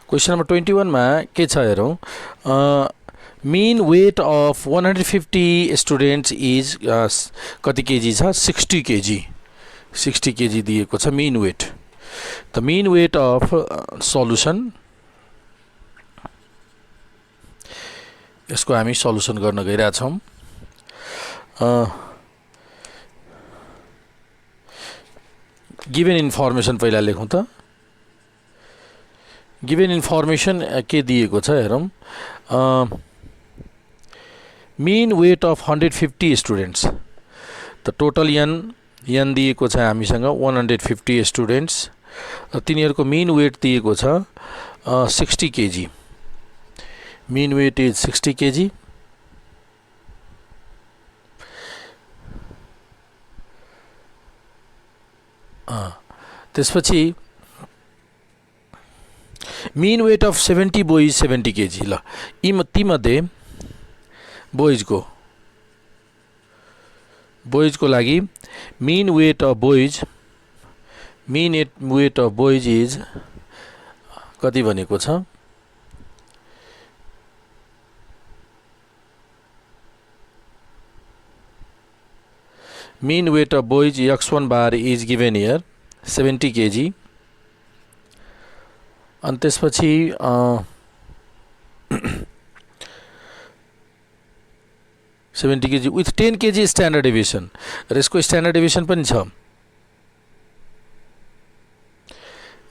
Question number 21 में के छ हेरौं mean weight of 150 students is कति केजी छ 60 केजी 60 केजी दिएको छ mean weight the mean weight of solution यसको हामी सल्युसन गर्न गइरहेका छौं गिवन इन्फर्मेसन पहिला लेखौं त गिवन इन्फर्मेसन के दिएको छ हेरौं mean weight of 150 students the total n दिएको छ हामीसँग 150 स्टुडेन्ट्स तिनीहरुको मीन वेट दिएको छ 60 KG mean weight is 60 KG त्यसपछि mean weight of 70 boys 70 KG ल ती मध्ये बोइज को लागि mean weight of boys is कति भनेको छ mean weight of boys x1 bar is given here 70 KG अनि त्यसपछि 70 KG with 10 KG standard deviation र यसको स्ट्यान्डर्ड डेभिएसन पनि छ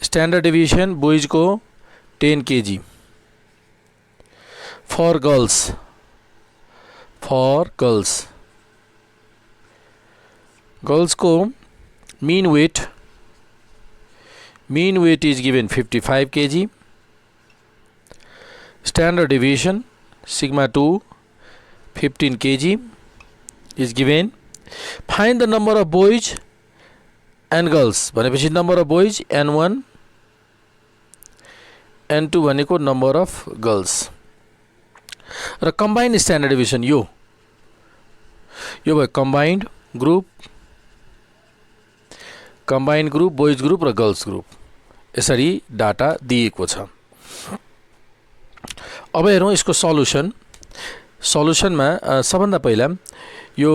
स्ट्यान्डर्ड डेभिएसन बोइज को 10 केजी फर गर्ल्स को मीन weight is given 55 kg standard deviation sigma 2 15 kg is given find the number of boys and girls भनेपछि number of boys n1 n2 भनेको number of girls र combined standard deviation यो भयो combined group boys group र girls group यसरी data दिएको छ अब हेरौं यसको सल्युसनमा सबभन्दा पहिला यो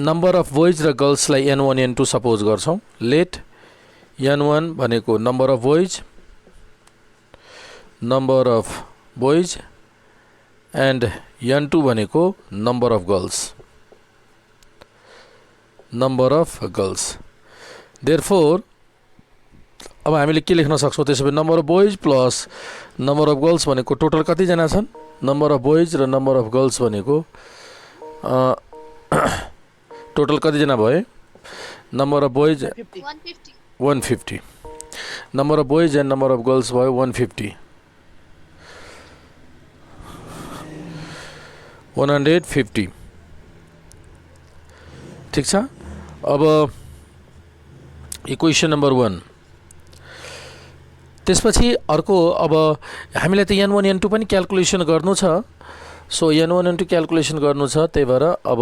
नम्बर अफ बोइज र गर्ल्स लाई n1 n2 सपोज गर्छौं लेट n1 भनेको number of boys and n2 भनेको नम्बर अफ गर्ल्स देयरफोर अब हामीले के लेख्न सक्छौं त्यसैले number of boys plus number of girls भनेको टोटल कति जना छन् नम्बर अफ बोइज र नम्बर अफ गर्ल्स भनेको टोटल कति जना भए number of boys 150 number of boys and number of girls भयो 150 150 ठीक छ अब इक्वेसन नम्बर 1 त्यसपछि अर्को अब हामीलाई त n1 n2 पनि क्याल्कुलेसन गर्नु छ सो n1 n2 क्याल्कुलेसन गर्नु छ त्यही भएर अब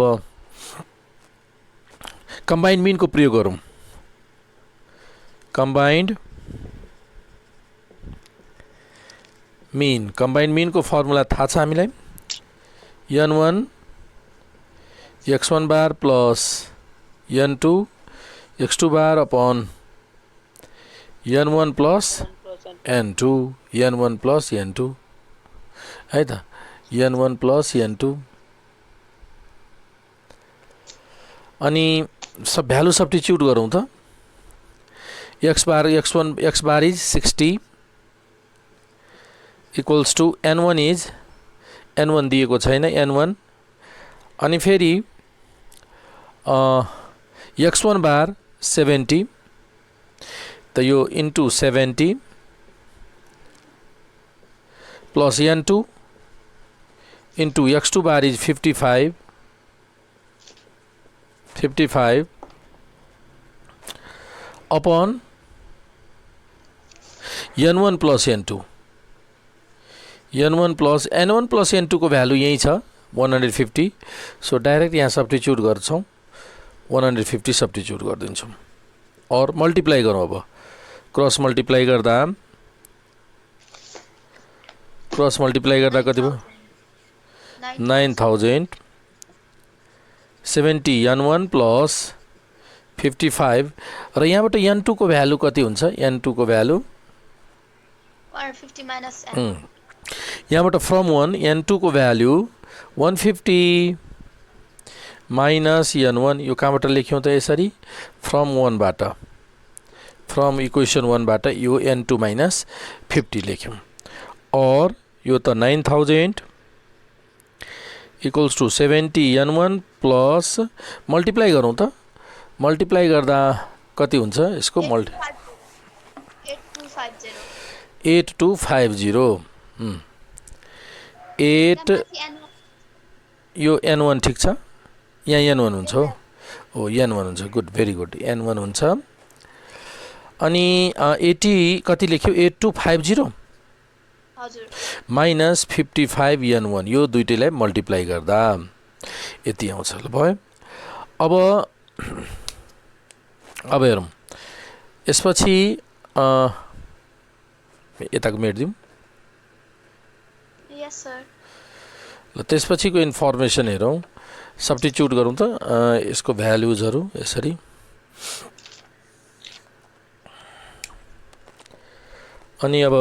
कम्बाइन्ड मीन को प्रयोग गरौं कम्बाइन्ड मीन को फर्मुला थाहा छ हामीलाई n1 x1 bar plus n2 x2 bar upon n1 plus n2 n1 plus n2 है त n1 प्लस n2 अनि सब भ्यालु सब्स्टिट्युट गरौं त x bar is 60 equals to n1 दिएको छैन n1 अनि फेरि x1 बार 70 त यो into 70 plus n2 into x2 bar is 55 upon n1 plus n2 n1 plus n2 को भ्यालु यही छ 150 सो डाइरेक्ट यहाँ सब्स्टिट्युट गर्छौं 150 सब्स्टिट्युट गर्दिन्छौं और मल्टिप्लाई गरौं अब क्रस मल्टिप्लाई गर्दा क्रस मल्टिप्लाई गर्दा कति भयो 9000 70 n1 प्लस 55 र यहाँबाट n2 को भ्यालु कति हुन्छ n2 को भ्यालु 150 minus n. यहाँबाट फ्रम 1 n2 को भ्यालु 150 माइनस n1 यो कहाँबाट लेख्यौं त यसरी फ्रम 1 बाट फ्रम इक्वेसन 1 बाट यो n2 माइनस 50 लेख्यौं और यो त 9000 equals two 70 n1 plus multiply गरौँ त मल्टिप्लाई गर्दा कति हुन्छ यसको 8250 8 यो n1 ठीक छ यहाँ n1 हुन्छ हो n1 हुन्छ गुड भेरी गुड n1 हुन्छ अनि 80 कति लेख्यो 8250 हजुर माइनस 55 n1 यो दुईटैलाई मल्टिप्लाई गर्दा यति आउँछ ल भयो अब हेरौँ यसपछि यताको मेट्दिउँ यस सर ल त्यसपछिको इन्फर्मेसन हेरौँ सब्स्टिट्युट गरौँ त यसको भ्यालुजहरु यसरी अनि अब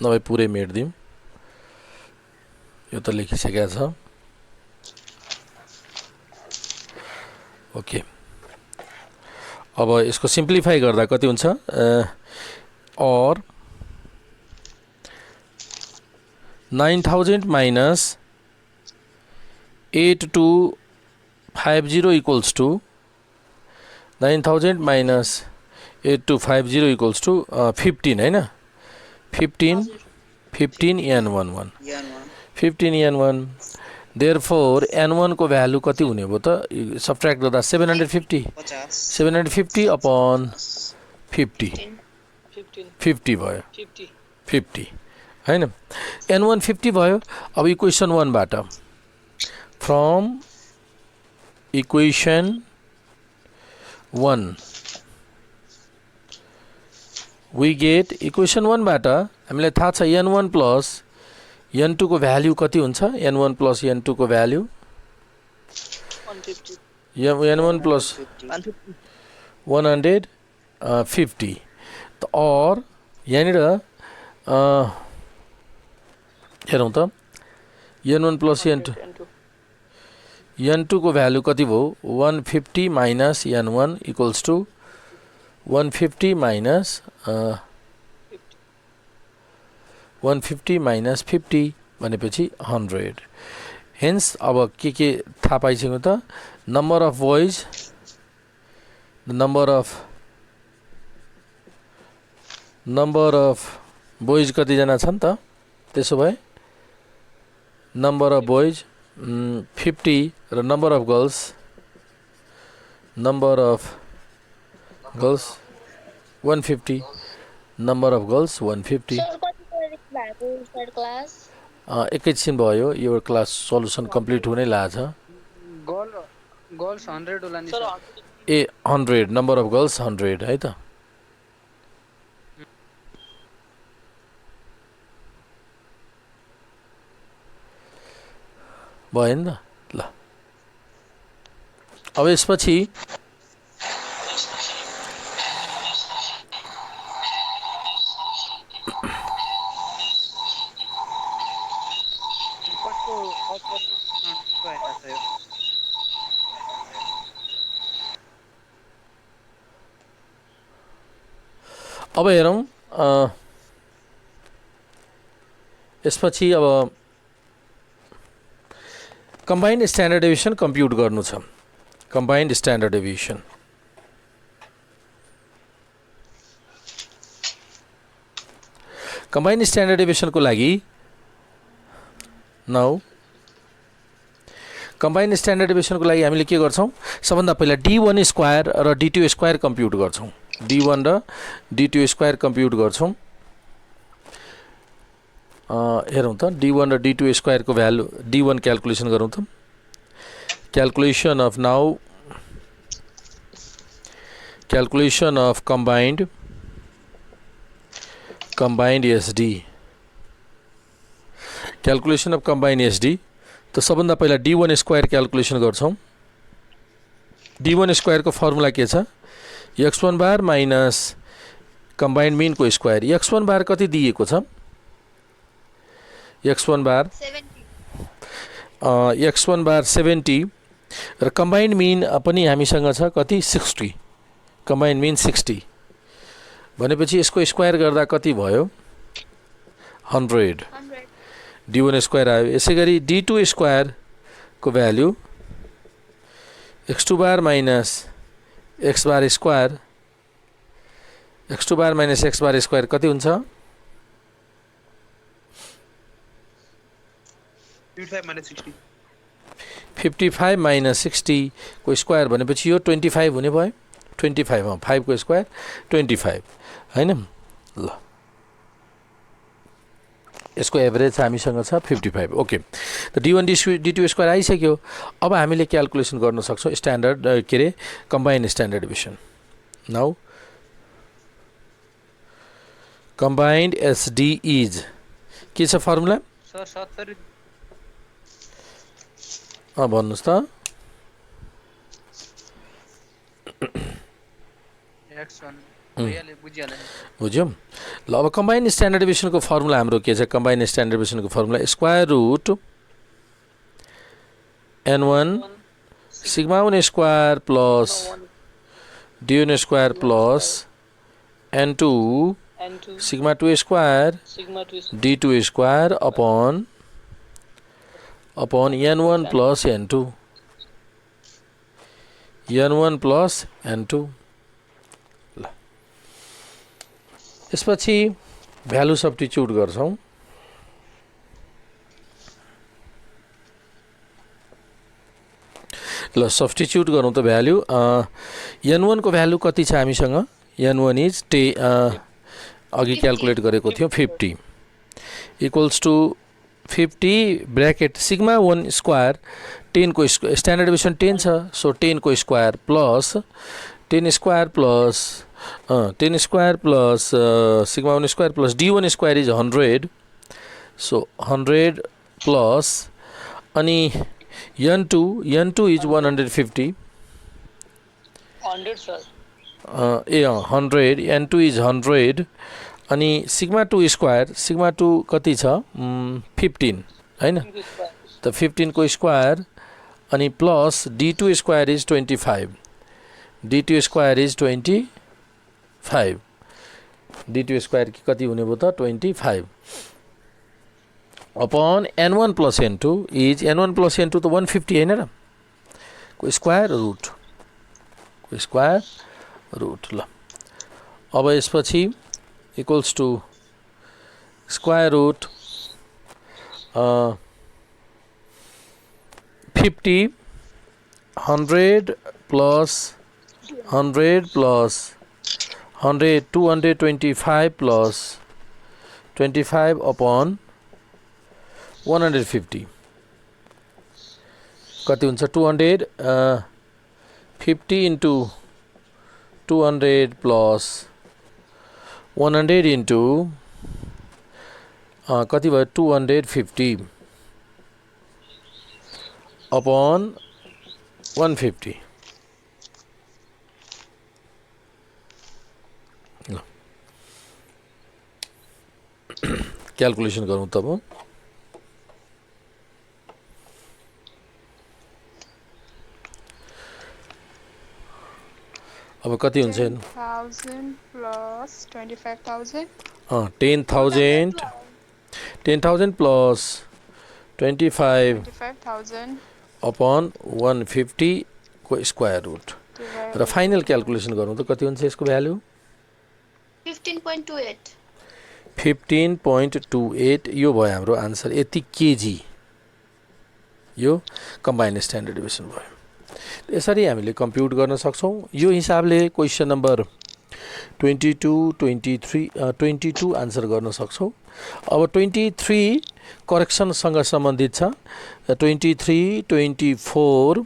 नभए पुरै मेट्दिउँ यो त लेखिसकेको छ ओके अब यसको सिम्प्लिफाई गर्दा कति हुन्छ और 9000 minus 8250 equals to 9000 minus 8250 equals to 15 है ना 15 n11 15 n1 therefore n1 को भ्यालु कति हुने भयो त सबट्र्याक्ट गर्दा 750 upon 50 50 भयो 50 हैन n1 50 भयो अब इक्वेसन 1 बाट from equation 1 we get equation 1 बाट हामीलाई थाहा छ n1 plus n2 को भ्यालु कति हुन्छ n1 plus n2 को भ्यालु 150 n1 plus 150 और यहाँनिर हेरौँ त n1 plus n2 को भ्यालु कति भयो 150 minus n1 equals to 150 minus 150 minus 50 भनेपछि 100 hence अब के थाहा पाइसक्यौ त number of boys the number of boys कति जना छन् त त्यसो भए number of boys 50 र number of girls 150 number of girls 150 एकैछिन भयो यो क्लास सल्युसन कम्प्लिट हुनै लाग्छ गर्ल्स 100 होला नि सर 100 number of girls 100 है त भयो नि त ल अब यसपछि अब हेरौँ यसपछि अब कम्बाइन्ड स्ट्यान्डर्ड डेभिएसन कम्प्युट गर्नु छ combined standard deviation combined standard deviation को लागि नाउ कम्बाइन्ड स्ट्यान्डर्ड डेभिएसन को लागि हामीले के गर्छौं सबभन्दा पहिला d1 स्क्वायर र d2 स्क्वायर कम्प्युट गर्छौं d1 र d2 स्क्वायर कम्प्युट गर्छौं हेरौँ त d1 र d2 स्क्वायर को भ्यालु d1 क्याल्कुलेसन गरौँ त calculation of now calculation of combined SD calculation of combine SD त सबभन्दा पहिला d1 स्क्वायर क्याल्कुलेसन गर्छौँ d1 स्क्वायर को फर्मुला के छ x1 बार माइनस कम्बाइन्ड मिन को स्क्वायर x1 बार कति दिएको छ x1 बार 70 x1 बार 70 र कम्बाइन्ड मिन पनि हामीसँग छ कति 60 कम्बाइन्ड मिन 60 भनेपछि यसको स्क्वायर गर्दा कति भयो 100 100 d1 स्क्वायर आयो यसै गरी d2 स्क्वायर को भ्यालु x2 बार minus x bar square x2 बार माइनस x बार स्क्वायर कति हुन्छ 55 minus 60 55 माइनस 60 को स्क्वायर भनेपछि यो 25 हुने भयो 25 5 को स्क्वायर 25 हैन ल यसको एभरेज हामीसँग छ 55 ओके त d1 d2 स्क्वायर आइसक्यो अब हामीले क्याल्कुलेसन गर्न सक्छौं स्ट्यान्डर्ड के रे combine standard deviation now combined SD is के छ फर्मुला सर 70 भन्नुस् त x1 भइहाल्यो बुझिहाल्यो बुझ्यौं ल अब कम्बाइन स्ट्यान्डर्ड डेभिएसन को फर्मुला हाम्रो के छ कम्बाइन स्ट्यान्डर्ड डेभिएसन को formula square root n1 sigma 1 square plus d1 square plus n2 n2 sigma 2 square sigma 2 d2 square upon n1 plus n2 n1 plus n2 ल यसपछि value substitute गर्छौं ल substitute गरौँ त भ्यालु n1 को value कति छ हामीसँग n1 इज अघि क्याल्कुलेट गरेको थियो 50 equals to 50 bracket sigma 1 square 10 को स्ट्यान्डर्ड डेभिएसन 10 छ सो 10 को square plus 10 square plus 10 square plus sigma 1 square plus d1 square is 100 so 100 plus अनि n2 is 150 100 sir 100 n2 is 100 अनि सिग्मा 2 स्क्वायर सिग्मा 2 कति छ 15 हैन त 15 को स्क्वायर अनि plus d2 square is 25 d2 square is 25 d2 square की कति हुने भयो त 25 upon n1 plus n2 is n1 plus n2 तो 150 हैन र को स्क्वायर रुट ल अब यसपछि equals to square root 50 100 plus 100 225 plus 25 upon 150 कति हुन्छ 250 into 200 plus 100 into कति भयो 250 upon 150 क्याल्कुलेसन गरौँ तब अब कति हुन्छ 10,000 plus 25,000 10,000 plus 25 25,000 अपॉन 150 को स्क्वायर रुट र फाइनल क्याल्कुलेसन गरौँ त कति हुन्छ यसको भ्यालु 15.28 15.28 यो भयो हाम्रो आन्सर यति केजी यो कम्बाइन्ड स्ट्यान्डर्ड डेभिएसन भयो यसरी हामीले कम्प्युट गर्न सक्छौं यो हिसाबले क्वेशन नम्बर 22 आन्सर गर्न सक्छौं अब 23 करेक्सन सँग सम्बन्धित छ 23 24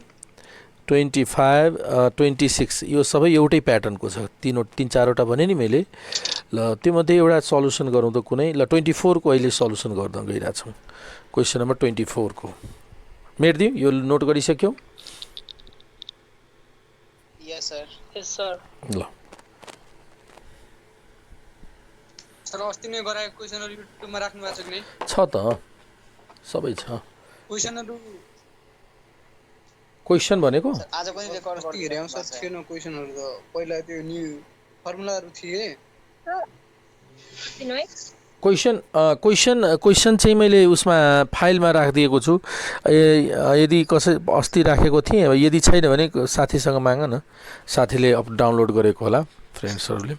25 26 यो सबै एउटै प्याटर्नको छ तीन चारवटा भने नि मैले ल त्योमध्ये एउटा सल्युसन गरौँ त कुनै ल 24 को अहिले सल्युसन गर्न गइरहेछौँ क्वेसन नम्बर 24 को मेट्दिउ यो नोट गरिसक्यौ Yes, sir. Yes, sir. ल सर अस्ति नै गराएको क्वेसनहरु युट्युबमा राख्नु भएको छ कि नै छ त सबै छ क्वेसनहरु क्वेसन भनेको आज पनि रेकर्ड अस्ति हेरे आउँछ थिएन क्वेसनहरु त पहिला त्यो न्यू फर्मुलाहरु थिए क्वेसन चाहिँ मैले उसमा फाइलमा राखिदिएको छु यदि कसै अस्ति राखेको थिएँ यदि छैन भने साथीसँग माग न साथीले डाउनलोड गरेको होला फ्रेन्ड्सहरूले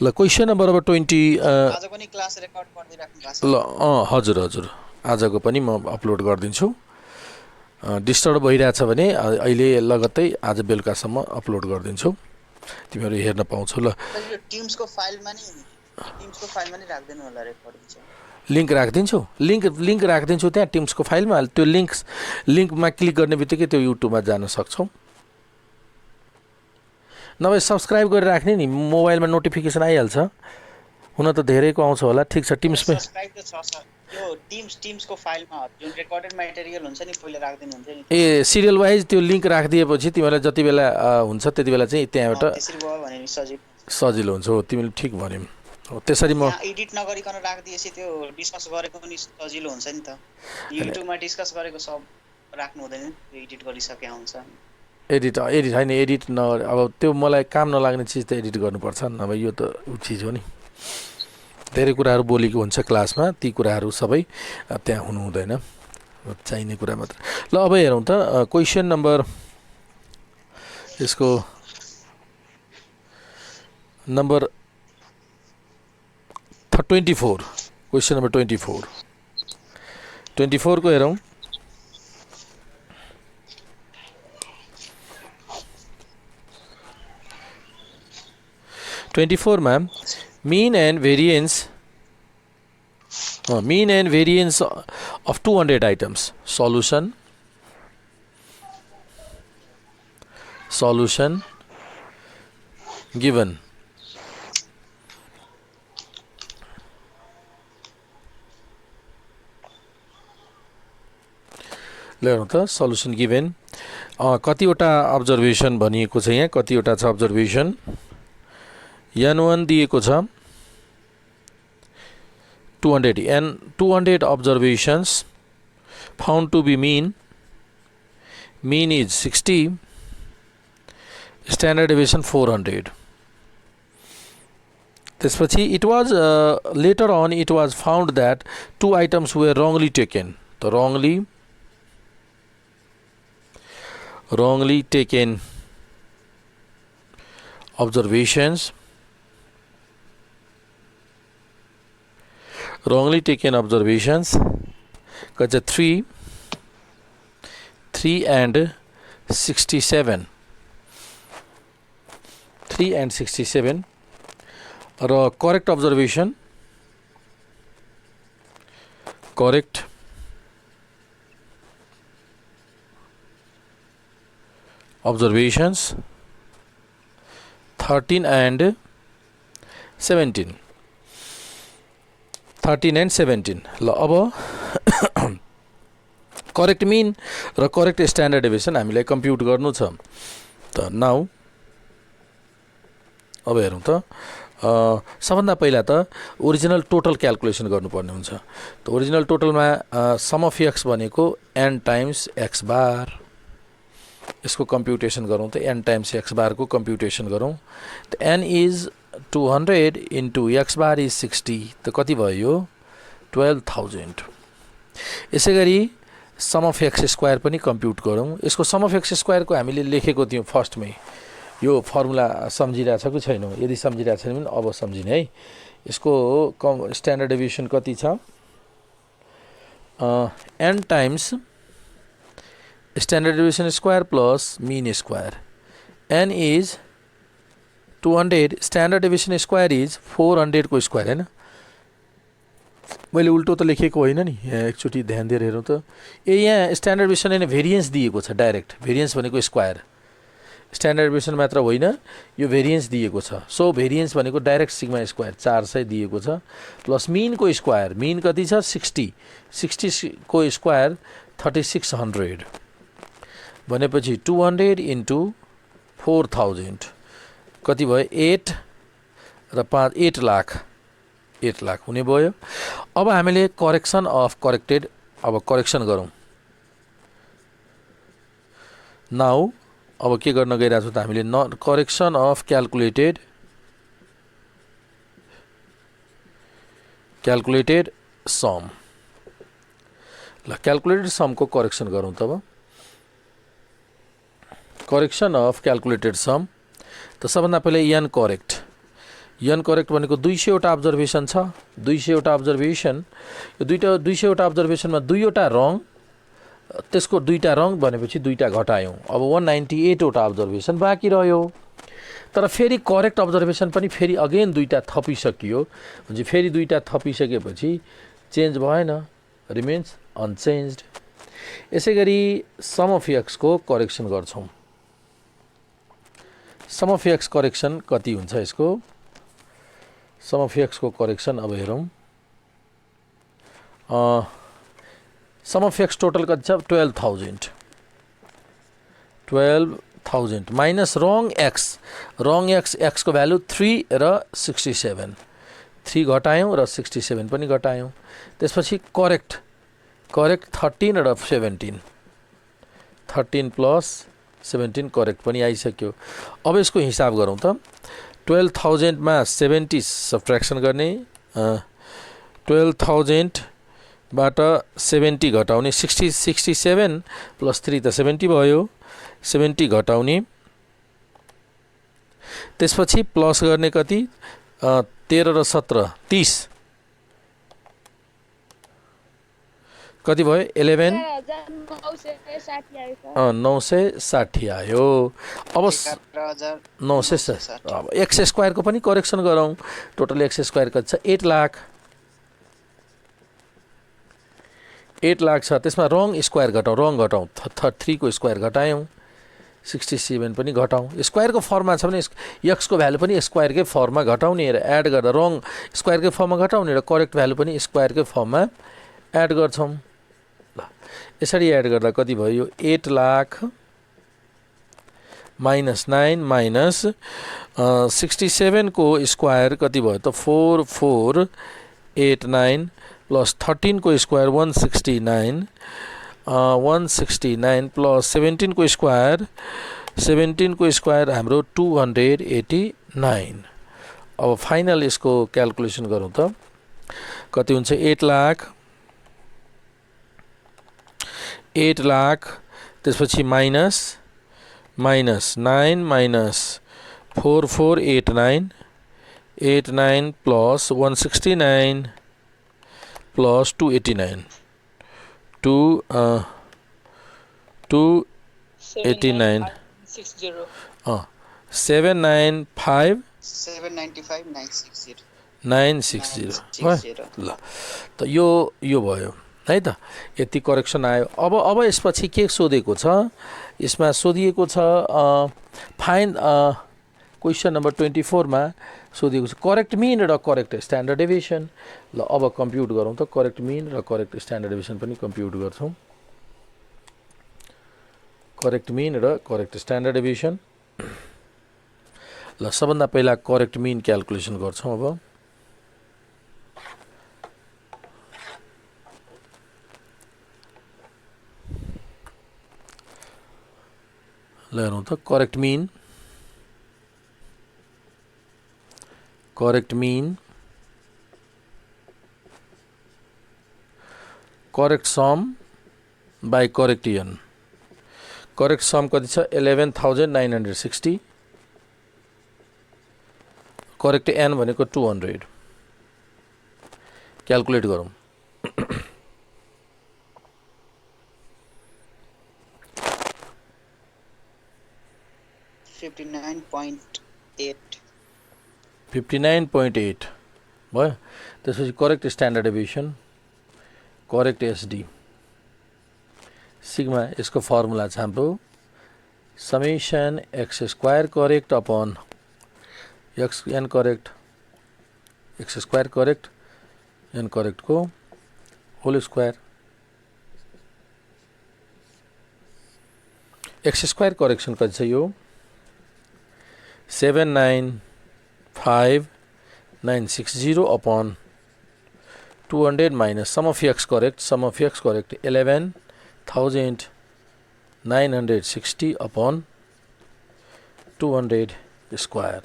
ल क्वेसन नम्बर अब 20 आज पनि क्लास रेकर्ड गर्दै राख्नु भएको छ ल हजुर हजुर आजको पनि म अपलोड गरिदिन्छु डिस्टर्ब भइरहेछ भने अहिले लगत्तै आज बेलुकासम्म अपलोड गरिदिन्छु तिमीहरू हेर्न पाउँछौ ल तर यो टिम्सको फाइलमा नि राख्दैन होला रेकर्डिङ चाहिँ लिंक राखिदिन्छु लिंक राखिदिन्छु त्यहाँ टिम्सको फाइलमा त्यो लिंकमा क्लिक गर्ने बित्तिकै त्यो युट्युबमा जान सक्छौ नभए सब्स्क्राइब गरेर राख्ने नि मोबाइलमा नोटिफिकेसन आइहाल्छ हुन त धेरैको आउँछ होला ठीक छ टिम्समै सब्स्क्राइब त छ सर यो टिम्सको फाइलमा जुन रेकर्डेड मटेरियल हुन्छ नि पहिले राख्दिनु हुन्छ नि ए सिरियल वाइज त्यो लिंक राखिदिएपछि तिमीलाई जति बेला हुन्छ त्यति बेला चाहिँ त्यहाँबाट त्यसरी भयो भने नि सजिलो हुन्छ हो तिमीले ठिक भन्यौ हो त्यसरी म एडिट नगरिकन राख्दिएपछि त्यो डिस्कस गरेको पनि सजिलो हुन्छ नि त युट्युबमा डिस्कस गरेको सब राख्नु हुँदैन त्यो एडिट गरिसके हुन्छ एडिट हैन एडिट न अब त्यो मलाई काम नलाग्ने चिज त एडिट गर्नुपर्छ नभए यो त चिज हो नि धेरै कुराहरू बोलेको हुन्छ क्लासमा ती कुराहरू सबै त्यहाँ हुनु हुँदैन चाहिने कुरा मात्र ल अब हेरौँ त क्वेसन नम्बर यसको नम्बर 24 क्वेसन नम्बर 24 को हेरौँ मा mean and variance of 200 items solution given लेख्नु त सल्युसन गिभन कतिवटा अब्जर्भेसन भनिएको छ यहाँ कतिवटा छ अब्जर्भेसन N1 दिएको छ 200 observations found to be mean is 60 standard deviation 400 त्यसपछि it was later on it was found that 2 items were wrongly taken the wrongly taken observations कच्चा 3 and 67 र correct observations observations 13 and 17 ल अब correct मीन र correct standard deviation हामीलाई कम्प्युट गर्नु छ त नाउ अब हेरौँ त सबभन्दा पहिला त ओरिजिनल टोटल क्याल्कुलेसन गर्नुपर्ने हुन्छ त ओरिजिनल टोटलमा सम अफ एक्स भनेको n टाइम्स x बार यसको कम्प्युटेसन गरौँ त n टाइम्स x बार को कम्प्युटेसन गरौँ त n is 200 into x bar is 60 त कति भयो 12000 यसैगरी सम अफ एक्स स्क्वायर पनि कम्प्युट गरौँ यसको सम अफ एक्स स्क्वायर को हामीले लेखेको थियौं फर्स्टमै यो फर्मुला सम्झिरहेछ कि छैन यदि सम्झिरहेछ भने अब सम्झिने है यसको स्ट्यान्डर्ड डेभिएसन कति छ n times standard deviation square plus mean square n is 200 standard deviation square is 400 को स्क्वायर हैन मैले उल्टो त लेखेको होइन नि, यहाँ एकचोटि ध्यान दिएर हेरौँ त। यहाँ स्ट्यान्डर्ड डेभिएसन होइन, भेरिएन्स दिएको छ डाइरेक्ट। भेरिएन्स भनेको स्क्वायर, स्ट्यान्डर्ड डेभिएसन मात्र होइन, यो भेरिएन्स दिएको छ। सो भेरिएन्स भनेको डाइरेक्ट सिग्मा स्क्वायर 400 दिएको छ, प्लस मिनको स्क्वायर, मिन कति छ 60, 60 को स्क्वायर 3600 भनेपछि 200 इन्टु 4000 कति भयो 8 र 5 8 लाख, 8 लाख हुने भयो। अब हामीले करेक्सन अफ करेक्टेड, अब करेक्सन गरौँ। नाउ अब के गर्न गइरहेको छ त हामीले, करेक्सन अफ क्यालकुलेटेड सम। ल क्यालकुलेटेड समको करेक्सन गरौँ तब। करेक्सन अफ क्यालकुलेटेड सम त सबभन्दा पहिले एन करेक्ट। एन करेक्ट भनेको 200 वटा अब्जर्भेसन छ, 200 वटा अब्जर्भेसन, यो 200 वटा अब्जर्भेसनमा 2 वटा रङ, त्यसको 2टा रङ भनेपछि 2टा घटायौँ। अब 198 वटा अब्जर्भेसन बाँकी रह्यो। तर फेरि करेक्ट अब्जर्भेसन पनि फेरि अगेन 2टा थपिसकियो, भने फेरि 2टा थपिसकेपछि चेन्ज भएन, रिमेन्स अनचेन्ज्ड। यसै गरी सम अफ एक्सको करेक्सन गर्छौँ। सम अफ एक्स करेक्सन कति हुन्छ यसको? सम अफ एक्सको करेक्सन अब हेरौँ। सम अफ एक्स टोटल कति छ 12,000, 12,000 माइनस रङ एक्स, रङ एक्स, एक्सको भ्यालु 3 र 67, 3 घटायौँ र 67 पनि घटायौँ। त्यसपछि करेक्ट, करेक्ट 13 र 17, 13 प्लस 17 करेक्ट पनि आइसक्यो। अब यसको हिसाब गरौँ त। 12,000 मा 70 सब्ट्र्याक्सन गर्ने, 12,000 बाट 70 घटाउने, 67 प्लस 3 त 70 भयो, 70 घटाउने, त्यसपछि प्लस गर्ने कति 13 र 17 30 कति भयो 11 960 आयो। अब 960, अब एक्स स्क्वायरको पनि करेक्सन गरौँ। टोटल एक्स स्क्वायर कति छ 8 लाख, 8 लाख छ। त्यसमा रङ स्क्वायर घटाउँ, रङ घटाउँ, 3 को स्क्वायर घटायौँ, 67 पनि घटाउँ। स्क्वायरको फर्ममा छ भने एक्सको भ्यालु पनि स्क्वायरकै फर्ममा घटाउने र एड गर्दा रङ स्क्वायरकै फर्ममा घटाउने र करेक्ट भ्यालु पनि स्क्वायरकै फर्ममा एड गर्छौँ। ल यसरी एड गर्दा कति भयो 8 लाख माइनस 9 माइनस 67 को स्क्वायर कति भयो त 4489 प्लस 13 को स्क्वायर 169, 169 प्लस 17 को स्क्वायर, 17 को स्क्वायर हाम्रो 289। अब फाइनल यसको क्यालकुलेसन गरौँ त कति हुन्छ 8 लाख, त्यसपछि माइनस 9 माइनस 4489, 89 प्लस 169 प्लस 289, 289 795 960 ल त यो भयो है त, यति करेक्सन आयो। अब यसपछि के सोधेको छ, यसमा सोधिएको छ फाइन्ड क्वेसन नम्बर 24 मा सोधिएको छ करेक्ट मिन र करेक्ट स्ट्यान्डर्ड डेभिएसन। ल अब कम्प्युट गरौँ त, करेक्ट मिन र करेक्ट स्ट्यान्डर्ड डेभिएसन पनि कम्प्युट गर्छौँ। करेक्ट मिन र करेक्ट स्ट्यान्डर्ड डेभिएसन। ल सबभन्दा पहिला करेक्ट मिन क्यालकुलेसन गर्छौँ। अब ल हेरौँ त correct mean, correct mean, correct sum by correct n. Correct sum कति छ 11,960, करेक्ट एन भनेको 200। क्यालकुलेट गरौँ। 59.8 59.8 भयो त्यसपछि correct standard deviation correct SD sigma यसको फर्मुला छ हाम्रो summation x square correct upon x n correct x square correct n correct को whole square x square correction कति छ यो 795,960 upon 200 minus sum of x correct 11,960 upon 200 square.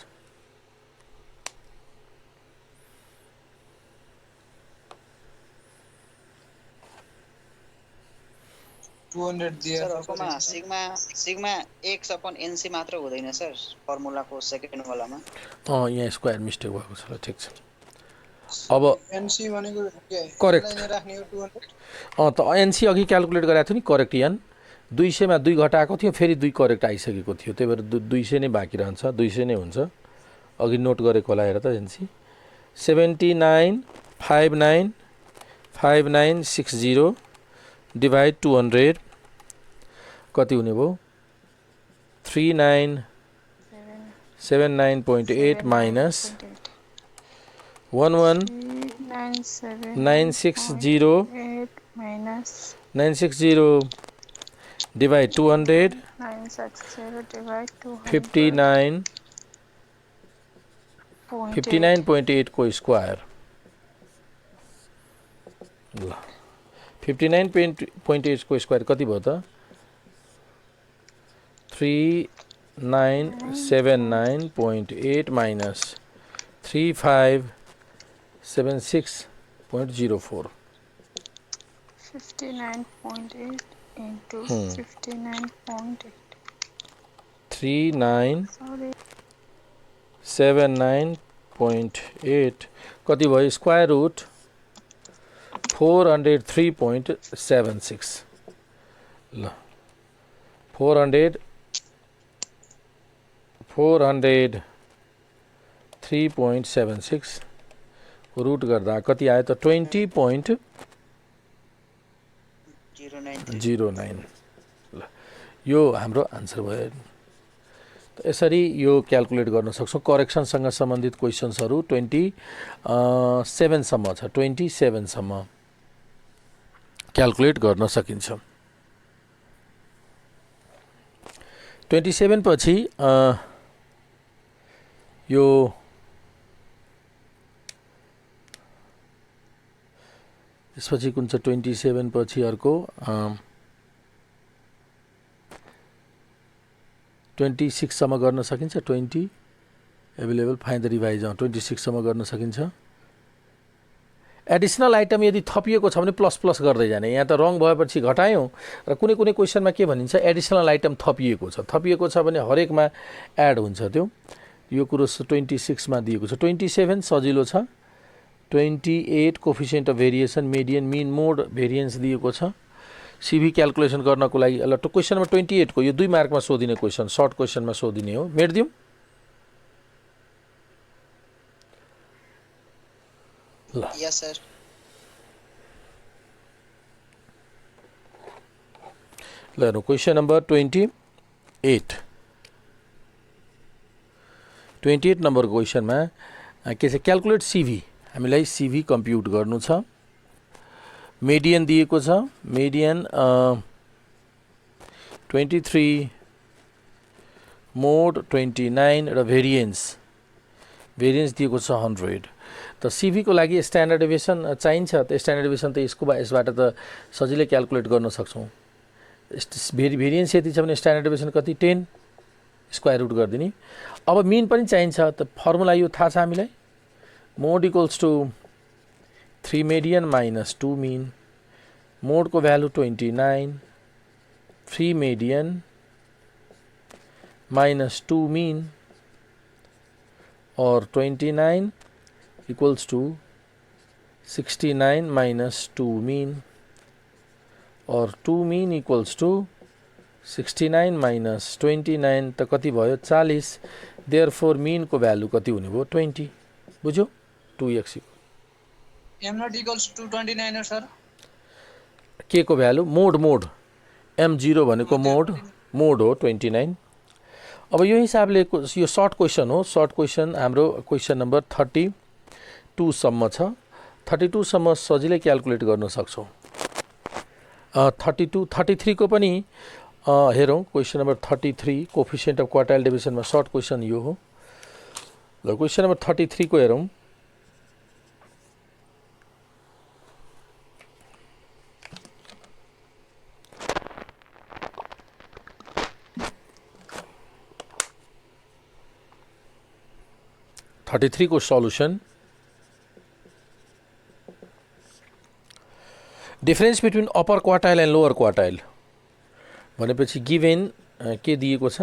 Sir अर्कोमा sigma x upon NC मात्र हुँदैन sir फर्मुलाको second वालामा यहाँ square mistake भएको छ ल ठिक छ अब एनसी भनेको के करेक्ट राख्ने हो 200 त एनसी अघि क्याल्कुलेट गरेको थियो नि करेक्ट यान 200 मा 2 घटाएको थियो फेरि 2 करेक्ट आइसकेको थियो त्यही भएर 200 नै बाँकी रहन्छ 200 नै हुन्छ अघि नोट गरेको होला हेर त एनसी 79,59,5960 डिवाइड 200 कति हुने भयो 3979.8 माइनस 11,960 डिवाइड 200 59.8 को स्क्वायर ल 59.8 को स्क्वायर कति भयो त 3979.8 माइनस 3576.04 59.8 into 59.8 3979.8 कति भयो स्क्वायर रुट 403.76 ल 403.76 को रुट गर्दा कति आयो त 20.09 ल यो हाम्रो आन्सर भयो त यसरी यो क्याल्कुलेट गर्न सक्छौं करेक्सनसँग सम्बन्धित क्वेशन्सहरु 27 सम्म छ 27 सम्म क्याल्कुलेट गर्न सकिन्छ 27 पछि यो यसपछि कुन छ 27 पछि अर्को 26 सम्म गर्न सकिन्छ 20 अवेलेबल फाइन्ड द रिभाइज 26 सम्म गर्न सकिन्छ एडिशनल आइटम यदि थपिएको छ भने प्लस प्लस गर्दै जाने यहाँ त रङ भएपछि घटायौं र कुनै कुनै क्वेशनमा के भनिन्छ एडिशनल आइटम थपिएको छ भने हरेकमा एड हुन्छ त्यो यो कुरो 26 मा दिएको छ 27 सजिलो छ 28 coefficient of variation median mean mode variance दिएको छ सीभी क्याल्कुलेसन गर्नको लागि ल क्वेशन नम्बर 28 को यो 2 मार्कमा सोधिने क्वेशन सर्ट क्वेशनमा सोधिने हो मेट दिउँ ल यस सर ल क्वेशन नम्बर 28 नम्बर क्वेशनमा के छ क्याल्कुलेट सीभी हामीलाई सीभी कम्प्युट गर्नु छ मेडियन दिएको छ मेडियन 23 मोड 29 र भेरिएन्स दिएको छ 100 त सीभी को लागि स्ट्यान्डर्ड डेभिएसन चाहिन्छ त स्ट्यान्डर्ड डेभिएसन त यसबाट त सजिलै क्याल्कुलेट गर्न सक्छौं भेरिएन्स यति छ भने स्ट्यान्डर्ड डेभिएसन कति 10 स्क्वायर रुट गर्दिने अब मिन पनि चाहिन्छ त फर्मुला यो थाहा छ हामीलाई मोड equals to 3 median minus 2 mean mode को value 29 3 median minus 2 mean और 29 equals to 69 minus 2 mean और 2 mean equals to 69 minus 29 त कति भयो 40 therefore mean को value कति हुने भयो 20 बुझ्यो 2x am not equals to 29 हो सर के को भ्यालु मोड m0 भनेको मोड हो 29। अब यो हिसाबले यो सर्ट क्वेसन हो। सर्ट क्वेसन हाम्रो क्वेसन नम्बर 32 सम्म छ। 32 सम्म सजिलै क्याल्कुलेट गर्न सक्छौँ। 33 को पनि हेरौँ। Question number 33 coefficient of quartile डिभिजनमा सर्ट क्वेसन यो हो। ल क्वेसन नम्बर 33 को हेरौँ। को solution difference between upper quartile and lower quartile भनेपछि गिभेन के दिएको छ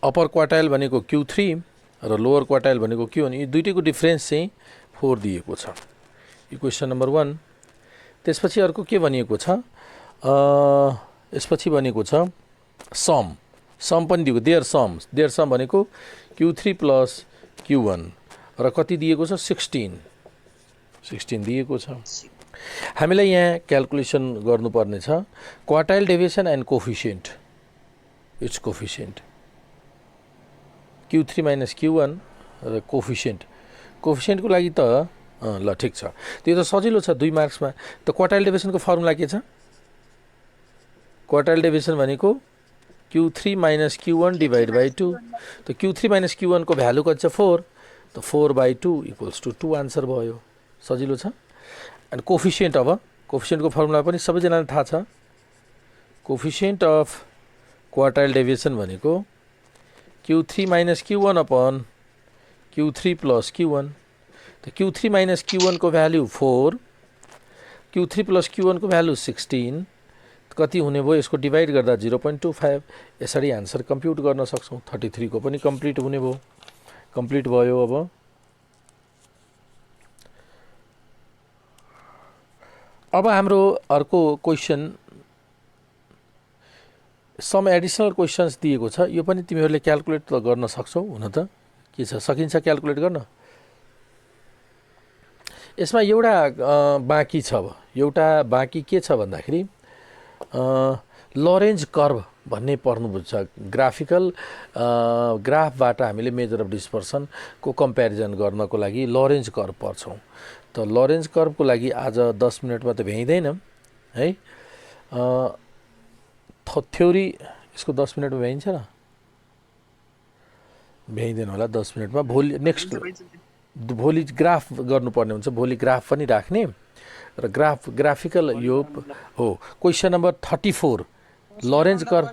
अप्पर क्वार्टाइल भनेको Q3 र लोअर क्वार्टाइल भनेको Q1 यी दुईटैको डिफरेन्स चाहिँ 4 दिएको छ। यो क्वेसन नम्बर 1। त्यसपछि अर्को के भनिएको छ यसपछि भनेको छ सम पनि दिएको देयर सम भनेको Q3 प्लस Q1 र कति दिएको छ 16 दिएको छ। हामीलाई यहाँ क्याल्कुलेसन गर्नुपर्ने छ quartile deviation and coefficient it's coefficient Q3 minus Q1 र कोफिसिएन्टको लागि त ल ठिक छ त्यो त सजिलो छ 2 मार्क्समा। त क्वार्टाइल डेभिएसनको फर्मुला के छ क्वार्टाइल डेभिएसन भनेको Q3 minus Q1 divide by 2 त Q3 माइनस Q1 को भ्यालु कति छ 4 त 4/2 इक्वल्स टु 2 आन्सर भयो। सजिलो छ। अनि कोफिसिएन्ट अब कोफिसिएन्टको फर्मुला पनि सबैजनालाई थाहा छ। कोफिसिएन्ट अफ क्वार्टाइल डेभिएसन भनेको Q3 minus Q1 upon Q3 plus Q1 त Q3 माइनस Q1 को भ्यालु 4 Q3 प्लस Q1 को भ्यालु 16 कति हुने भयो यसको डिभाइड गर्दा 0.25 यसरी आन्सर कम्प्युट गर्न सक्छौँ। 33 को पनि कम्प्लिट हुने भयो कम्प्लिट भयो। अब हाम्रो अर्को क्वेसन सम एडिसनल क्वेसन्स दिएको छ। यो पनि तिमीहरूले क्याल्कुलेट त गर्न सक्छौ हुन त के छ सकिन्छ क्याल्कुलेट गर्न। यसमा एउटा बाँकी छ। अब एउटा बाँकी के छ भन्दाखेरि लरेन्ज कर्भ भन्ने पर्नुपर्छ। ग्राफिकल ग्राफबाट हामीले मेजर अफ डिस्पर्सन को कम्पेरिजन गर्नको लागि लरेन्ज कर्भ पर्छौँ। त लरेन्ज कर्भको लागि आज 10 मिनटमा त भ्याइँदैन है। थ्योरी यसको 10 मिनटमा भ्याइन्छ र भ्याइँदैन होला 10 मिनटमा। भोलि नेक्स्ट भोलि ग्राफ गर्नुपर्ने हुन्छ। भोलि ग्राफ पनि राख्ने र ग्राफिकल यो हो। क्वेसन नम्बर 34 लरेन्ज कर्भ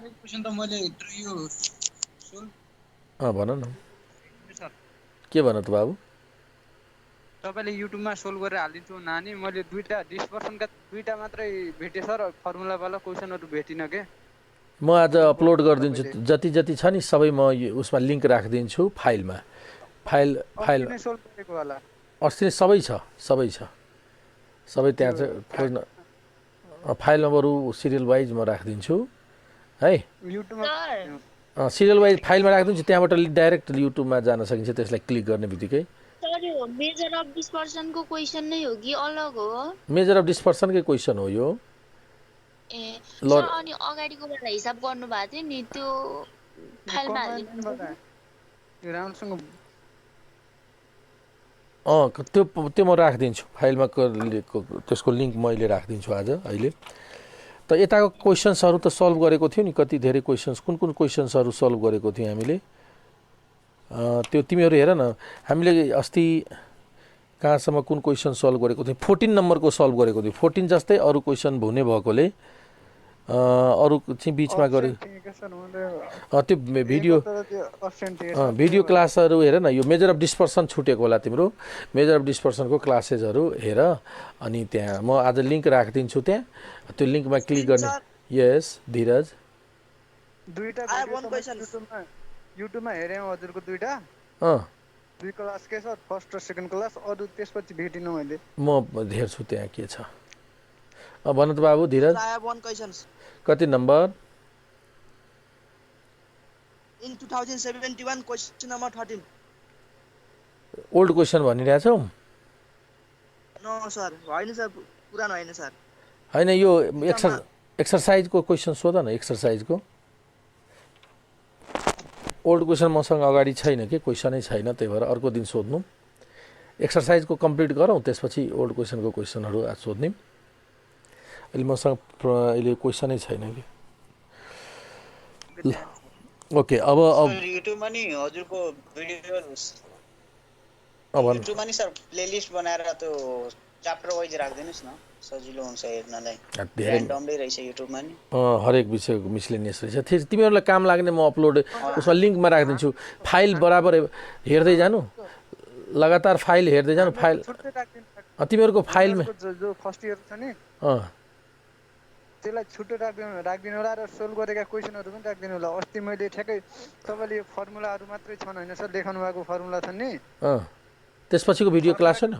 भन न के भन त बाबु। तपाईले युट्युबमा सोल्भ गरेर हालिदिन्छु नानी। मैले दुईटा डिस्पर्सनका दुईटा मात्रै भेटे सर फर्मुला वाला क्वेसनहरु भेटिन के। म आज अपलोड गरिदिन्छु जति जति छ नि सबै म उसमा लिंक राखिदिन्छु फाइलमा। फाइल सोल्भ गरेको होला अस्ति सबै छ सबै त्यहाँ छ खोज्न। फाइल नम्बर सिरियल वाइज म राखिदिन्छु है। युट्युबमा सिरियल वाइज फाइलमा राखिदिन्छु त्यहाँबाट डाइरेक्ट युट्युबमा जान सकिन्छ। त्यसलाई क्लिक गर्ने बित्तिकै मेजर अफ डिस्पर्सनको क्वेशन नै हो कि अलग हो? मेजर अफ डिस्पर्सनकै क्वेशन हो यो। ए सर अनि अगाडिको बेला हिसाब गर्नु भएको थियो नि त्यो फाइलमा हालिदिनु राम्रोसँग त्यो म राखिदिन्छु फाइलमा। त्यसको लिंक मैले राखिदिन्छु आज अहिले। त यताको क्वेसन्सहरु त सल्भ गरेको थियो नि कति धेरै क्वेसन्स कुन क्वेसन्सहरु सल्भ गरेको थियो हामीले त्यो तिमीहरु हेर न। हामीले अस्ति कहाँसम्म कुन क्वेसन सल्भ गरेको थियो 14 नम्बरको सल्भ गरेको थियो। 14 जस्तै अरु क्वेसन हुने भएकोले अरु चाहिँ बीचमा गरे त्यो भिडियो क्लासहरु हेर न। यो मेजर अफ डिस्पर्सन छुटेको होला तिम्रो। मेजर अफ डिस्पर्सनको क्लासेसहरु हेर अनि त्यहाँ म आज लिंक राखिदिन्छु। त्यहाँ त्यो लिंकमा क्लिक गर्ने। यस धीरज दुईटा युट्युबमा हेरे हजुरको दुईटा दुई क्लास के छ फर्स्ट र सेकेन्ड क्लास अरु त्यसपछि भेटिनु मैले। म हेर्छु त्यहाँ के छ। भन त बाबु धीरज कति number in 2071 question number 13. Old question भनिरहेछौ No sir, होइन सर, पुरानो होइन सर. होइन यो एक्सर्साइजको क्वेसन सोध न एक्सर्साइजको ओल्ड क्वेसन मसँग अगाडि छैन कि क्वेसनै छैन त्यही भएर अर्को दिन सोध्नु एक्सर्साइजको कम्प्लिट गरौँ त्यसपछि ओल्ड क्वेसनको क्वेसनहरू आज सोध्ने अहिले मसँग अहिले क्वेसनै छैन कि ल ओके अब युट्युबमा नि हजुरको भिडियो अब युट्युबमा नि सर प्लेलिस्ट बनाएर त्यो च्याप्टर वाइज राख्दिनुस् न सजिलो हुन्छ हेर्नलाई धेरै र्यान्डमली रहेछ युट्युबमा नि हरेक विषयको मिसलेनियस रहेछ तिमीहरूलाई काम लाग्ने म अपलोड उसमा लिङ्कमा राखिदिन्छु फाइल बराबर हेर्दै जानु लगातार फाइल हेर्दै जानु फाइल छुट्टै राखिदिनु तिमीहरूको फाइलमा जो फर्स्ट इयर छ नि त्यसलाई छुट्टै राखिदिनु होला र सोल्भ गरेका क्वेसनहरू पनि राखिदिनु होला अस्ति मैले ठ्याक्कै तपाईँले यो फर्मुलाहरू मात्रै छन् होइन सर लेखाउनु भएको फर्मुला छन् नि त्यसपछिको भिडियो क्लास छैन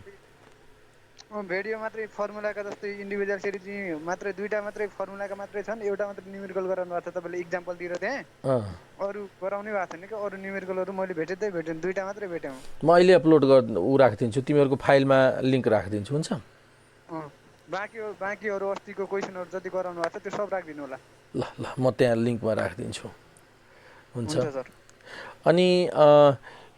भिडियो मात्रै फर्मुलाका जस्तै इन्डिभिजुअल सिरिज मात्रै दुईटा मात्रै फर्मुलाका मात्रै छन् एउटा मात्रै न्युमेरिकल गराउनु भएको छ तपाईँले इक्जाम्पल दिएर त्यहाँ अरू गराउनै भएको छैन कि अरू न्युमेरिकलहरू मैले भेटेँ दुईटा मात्रै भेटेँ म अहिले अपलोड राखिदिन्छु तिमीहरूको फाइलमा लिङ्क राखिदिन्छु हुन्छ बाँकीहरू अस्तिको क्वेसनहरू जति गराउनु भएको छ त्यो सब राखिदिनु होला ल ल म त्यहाँ लिङ्कमा राखिदिन्छु हुन्छ सर अनि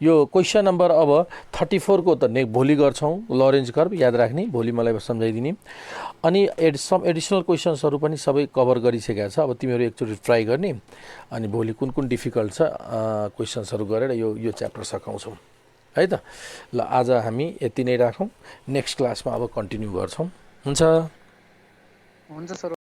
यो क्वेसन नम्बर अब 34 को त भोलि गर्छौँ लरेन्ज कर्भ याद राख्ने भोलि मलाई सम्झाइदिने अनि एडिसनल क्वेसन्सहरू पनि सबै कभर गरिसकेका छ अब तिमीहरू एकचोटि ट्राई गर्ने अनि भोलि कुन कुन डिफिकल्ट छ क्वेसन्सहरू गरेर यो च्याप्टर सकाउँछौँ है त ल आज हामी यति नै राखौँ नेक्स्ट क्लासमा अब कन्टिन्यू गर्छौँ हुन्छ सर